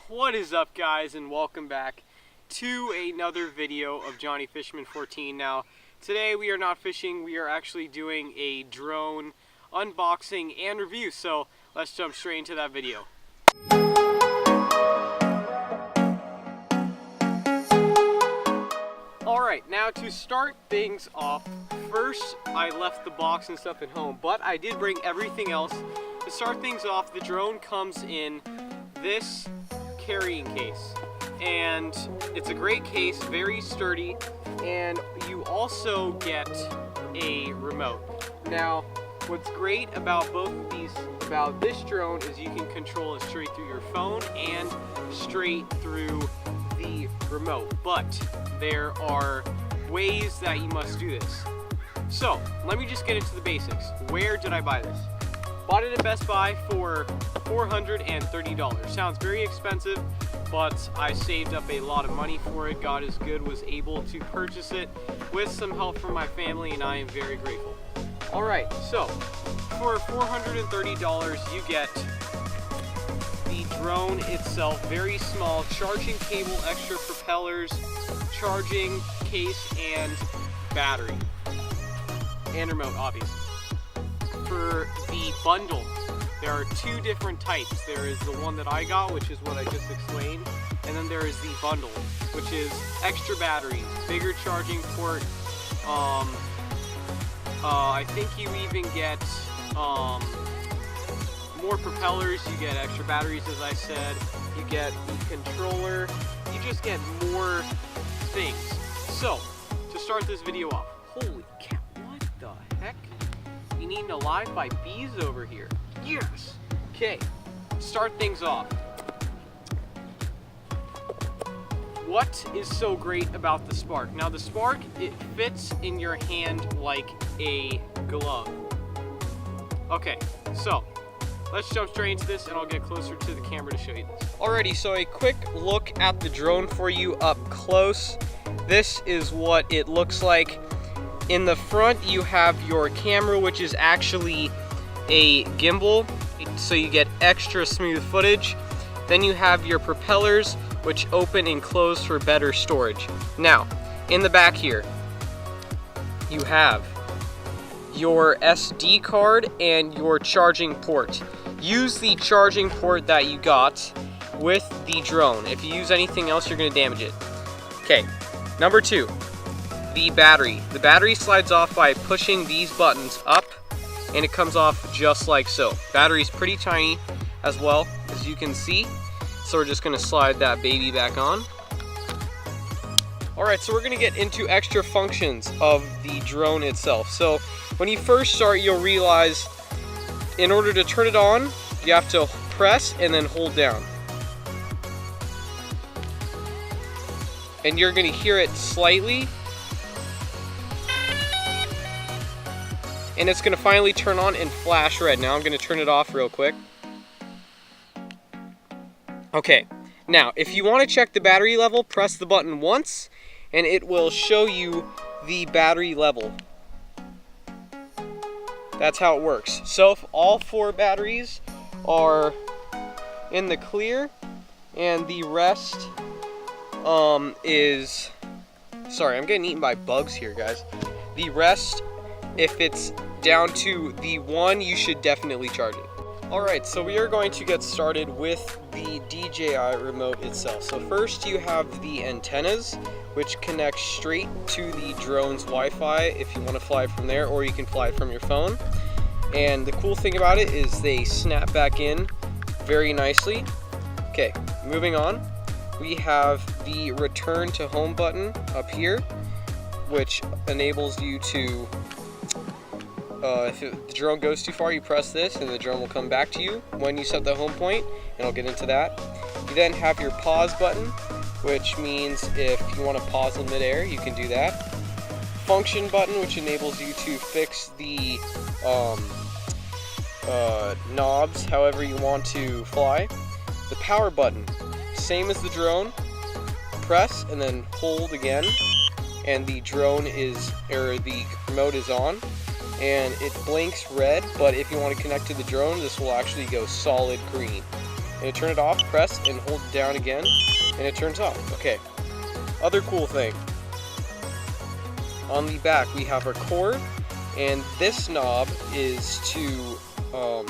What is up, guys, and welcome back to another video of Johnny Fisherman 14. Now, today we are not fishing, we are actually doing a drone unboxing and review, so let's jump straight into that video. Alright, now to start things off, first I left the box and stuff at home, but I did bring everything else. To start things off, the drone comes in this carrying case, and it's a great case, very sturdy, and you also get a remote. Now, what's great about both of these, about this drone, is you can control it straight through your phone and straight through the remote, but there are ways that you must do this. So let me just get into the basics. Where did I buy this? Bought it at Best Buy for $430. Sounds very expensive, but I saved up a lot of money for it. God is good, was able to purchase it with some help from my family, and I am very grateful. Alright, so for $430 you get the drone itself, very small, charging cable, extra propellers, charging case, and battery, and remote, obviously. For the bundle, there are two different types. There is the one that I got, which is what I just explained, and then there is the bundle, which is extra batteries, bigger charging port. I think you even get more propellers, you get extra batteries, as I said, you get the controller, you just get more things. So, to start this video off, holy cow, what the heck? You eaten alive by bees over here. Yes! Okay, start things off. What is so great about the Spark? Now the Spark, it fits in your hand like a glove. Okay, so let's jump straight into this and I'll get closer to the camera to show you this. Alrighty, so a quick look at the drone for you up close. This is what it looks like. In the front you have your camera, which is actually a gimbal, so you get extra smooth footage. Then you have your propellers, which open and close for better storage. Now, in the back here, you have your SD card and your charging port. Use the charging port that you got with the drone. If you use anything else, you're going to damage it. Okay, number two, the battery. The battery slides off by pushing these buttons up, and it comes off just like so. Battery's pretty tiny as well, as you can see. So we're just going to slide that baby back on. Alright, so we're going to get into extra functions of the drone itself. So when you first start, you'll realize in order to turn it on, you have to press and then hold down. And you're going to hear it slightly. And it's going to finally turn on and flash red. Now I'm going to turn it off real quick. Okay, now if you want to check the battery level, press the button once and it will show you the battery level. That's how it works. So if all four batteries are in the clear and the rest is, sorry, I'm getting eaten by bugs here, guys. The rest, if it's down to the 1, you should definitely charge it. Alright, so we are going to get started with the DJI remote itself. So first you have the antennas, which connect straight to the drone's Wi-Fi if you want to fly from there, or you can fly from your phone. And the cool thing about it is they snap back in very nicely. Okay, moving on. We have the return to home button up here, which enables you to if the drone goes too far, you press this and the drone will come back to you when you set the home point, and I'll get into that. You then have your pause button, which means if you want to pause in midair, you can do that. Function button, which enables you to fix the knobs however you want to fly. The power button, same as the drone, press and then hold again, and the drone is, or the remote is on. And it blinks red, but if you want to connect to the drone, this will actually go solid green. and you turn it off, press and hold it down again, and it turns off. Okay. Other cool thing. On the back, we have our cord, and this knob is to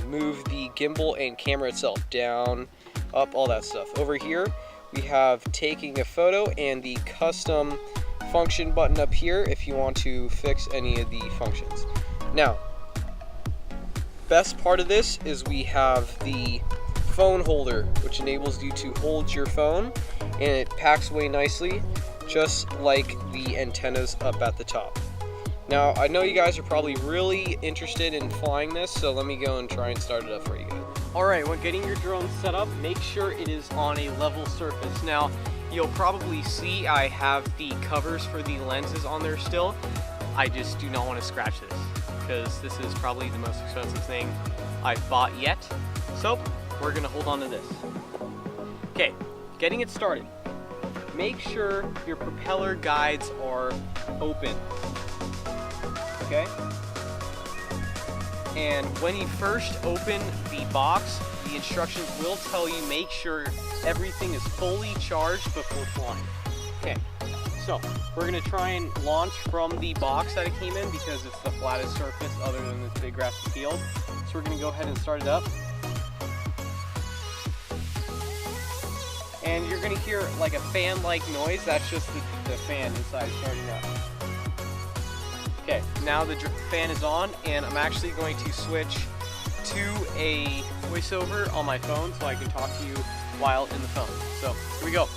move the gimbal and camera itself down, up, all that stuff. Over here, we have taking a photo and the custom function button up here if you want to fix any of the functions. Now, best part of this is we have the phone holder, which enables you to hold your phone, and it packs away nicely, just like the antennas up at the top. Now, I know you guys are probably really interested in flying this, so let me go and try and start it up for you guys. Alright, when getting your drone set up, make sure it is on a level surface. Now, you'll probably see I have the covers for the lenses on there still. I just do not want to scratch this, because this is probably the most expensive thing I've bought yet. So, we're going to hold on to this. Okay, getting it started. Make sure your propeller guides are open. Okay? And when you first open the box, the instructions will tell you make sure everything is fully charged before flying. Okay, so we're going to try and launch from the box that it came in because it's the flattest surface other than this big grassy field. So we're going to go ahead and start it up. And you're going to hear like a fan-like noise. That's just the fan inside starting up. Okay, now the fan is on, and I'm actually going to switch to a voiceover on my phone so I can talk to you while in the phone. So, here we go.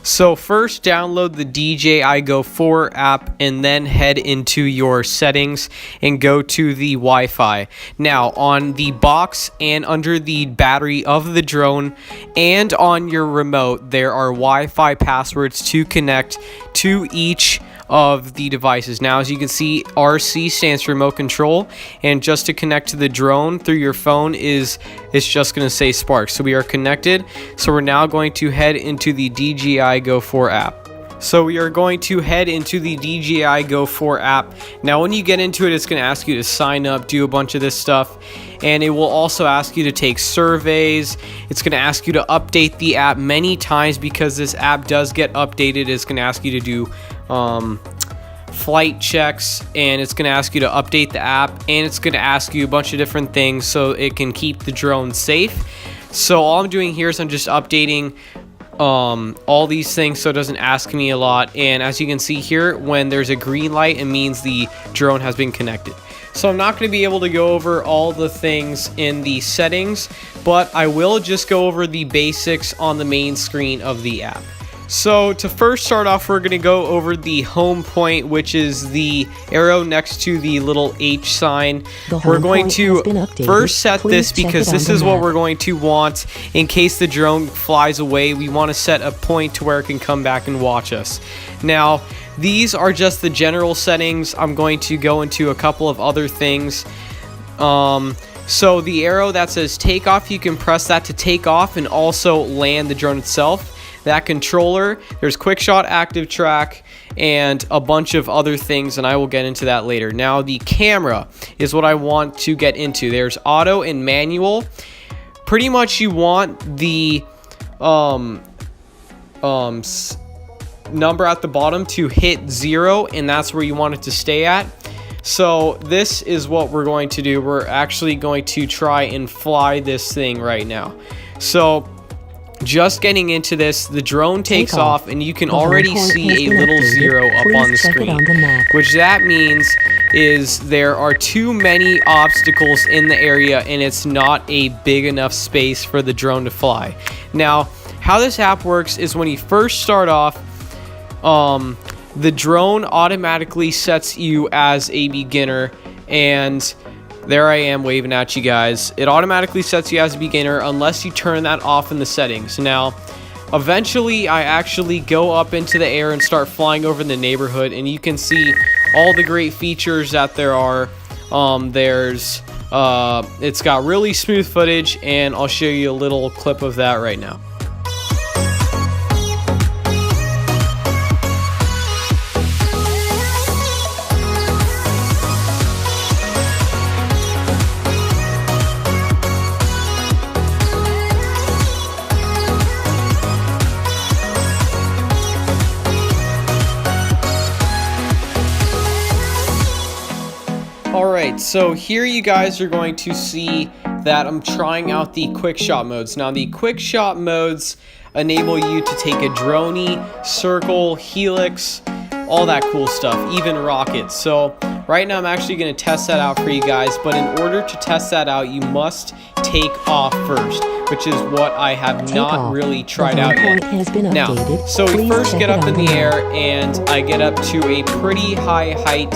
So first, download the DJI Go 4 app and then head into your settings and go to the Wi-Fi. Now, on the box and under the battery of the drone and on your remote, there are Wi-Fi passwords to connect to each of the devices. Now, as you can see, RC stands for remote control, and just to connect to the drone through your phone it's just going to say Spark. So we are connected. So we're now going to head into the DJI Go 4 app. So we are going to head into the DJI Go 4 app. Now, when you get into it, it's going to ask you to sign up, do a bunch of this stuff, and it will also ask you to take surveys. It's going to ask you to update the app many times because this app does get updated. It's going to ask you to do flight checks, and it's going to ask you to update the app, and it's going to ask you a bunch of different things so it can keep the drone safe. So all I'm doing here is I'm just updating all these things so it doesn't ask me a lot. And as you can see here, when there's a green light, it means the drone has been connected. So I'm not going to be able to go over all the things in the settings, but I will just go over the basics on the main screen of the app. So to first start off, we're going to go over the home point, which is the arrow next to the little H sign. We're going to first set this because this is what we're going to want in case the drone flies away. We want to set a point to where it can come back and watch us. Now, these are just the general settings. I'm going to go into a couple of other things. So the arrow that says take off, you can press that to take off and also land the drone itself. That controller, there's quick shot, active track, and a bunch of other things, and I will get into that later. Now, the camera is what I want to get into. There's auto and manual. Pretty much you want the number at the bottom to hit 0, and that's where you want it to stay at. So this is what we're going to do. We're actually going to try and fly this thing right now. So just getting into this, the drone takes off, and you can already see a little 0 up on the screen, which that means is there are too many obstacles in the area and it's not a big enough space for the drone to fly. Now, how this app works is when you first start off, the drone automatically sets you as a beginner, and there I am waving at you guys. It automatically sets you as a beginner unless you turn that off in the settings. Now, eventually I actually go up into the air and start flying over the neighborhood, and you can see all the great features that there are. It's got really smooth footage, and I'll show you a little clip of that right now. Alright, so here you guys are going to see that I'm trying out the quick shot modes. Now the quick shot modes enable you to take a droney, circle, helix, all that cool stuff, even rockets. So right now I'm actually going to test that out for you guys, but in order to test that out you must take off first, which is what I have not really tried out yet. Now, so we first get up in the air and I get up to a pretty high height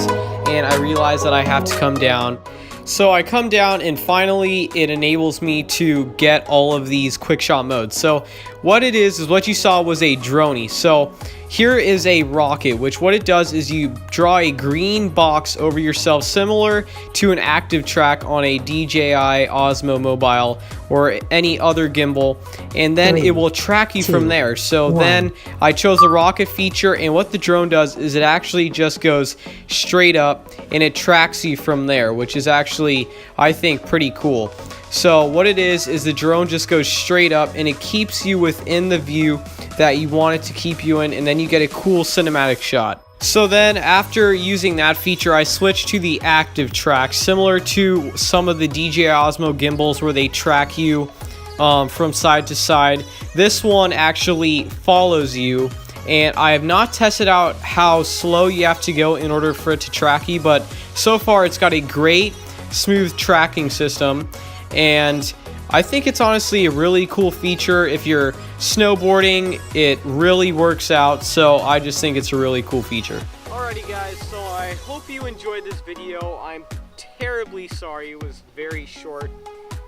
and I realize that I have to come down. So I come down and finally it enables me to get all of these quick shot modes. So what it is what you saw was a droney. So here is a rocket, which what it does is you draw a green box over yourself similar to an active track on a DJI Osmo Mobile or any other gimbal, and then it will track you from there. So then I chose the rocket feature, and what the drone does is it actually just goes straight up and it tracks you from there, which is actually, I think, pretty cool. So what it is the drone just goes straight up and it keeps you within the view that you want it to keep you in, and then you get a cool cinematic shot. So then after using that feature, I switched to the active track, similar to some of the DJI Osmo gimbals where they track you from side to side. This one actually follows you, and I have not tested out how slow you have to go in order for it to track you, but so far it's got a great smooth tracking system, and I think it's honestly a really cool feature. If you're snowboarding, it really works out, so I just think it's a really cool feature. Alrighty guys, so I hope you enjoyed this video. I'm terribly sorry it was very short.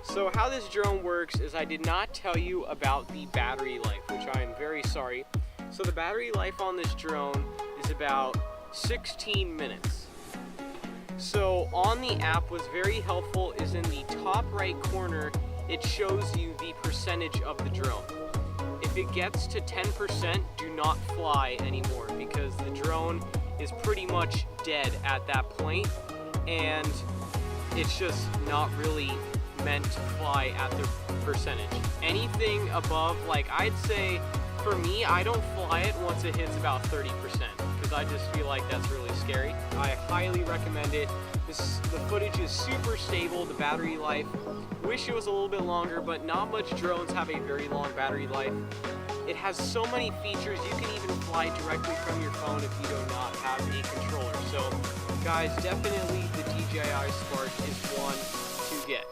So how this drone works is I did not tell you about the battery life, which I am very sorry. So the battery life on this drone is about 16 minutes. So on the app, what's very helpful is in the top right corner, it shows you the percentage of the drone. If it gets to 10%, do not fly anymore because the drone is pretty much dead at that point, and it's just not really meant to fly at the percentage. Anything above, like I'd say, for me, I don't fly it once it hits about 30% because I just feel like that's really scary. I highly recommend it. The footage is super stable, the battery life. Wish it was a little bit longer, but not much drones have a very long battery life. It has so many features, you can even fly directly from your phone if you do not have a controller. So guys, definitely the DJI Spark is one to get.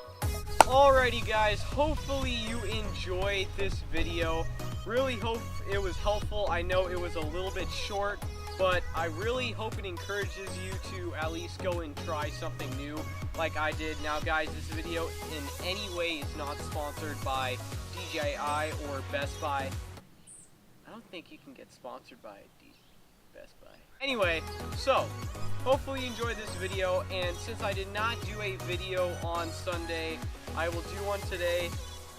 Alrighty guys, hopefully you enjoyed this video. Really hope it was helpful. I know it was a little bit short, but I really hope it encourages you to at least go and try something new like I did. Now guys, this video in any way is not sponsored by DJI or Best Buy. I don't think you can get sponsored by Best Buy. Anyway, so hopefully you enjoyed this video, and since I did not do a video on Sunday, I will do one today.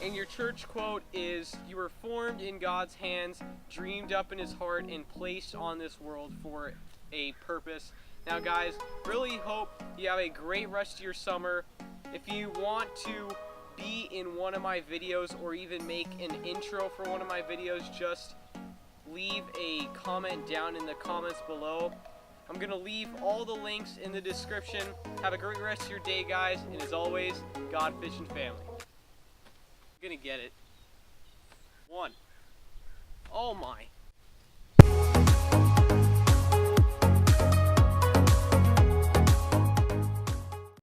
And your church quote is, "You were formed in God's hands, dreamed up in his heart, and placed on this world for a purpose." Now guys, really hope you have a great rest of your summer. If you want to be in one of my videos or even make an intro for one of my videos, just leave a comment down in the comments below. I'm going to leave all the links in the description. Have a great rest of your day guys, and as always, God, fish, and family. Gonna get it. One. Oh my.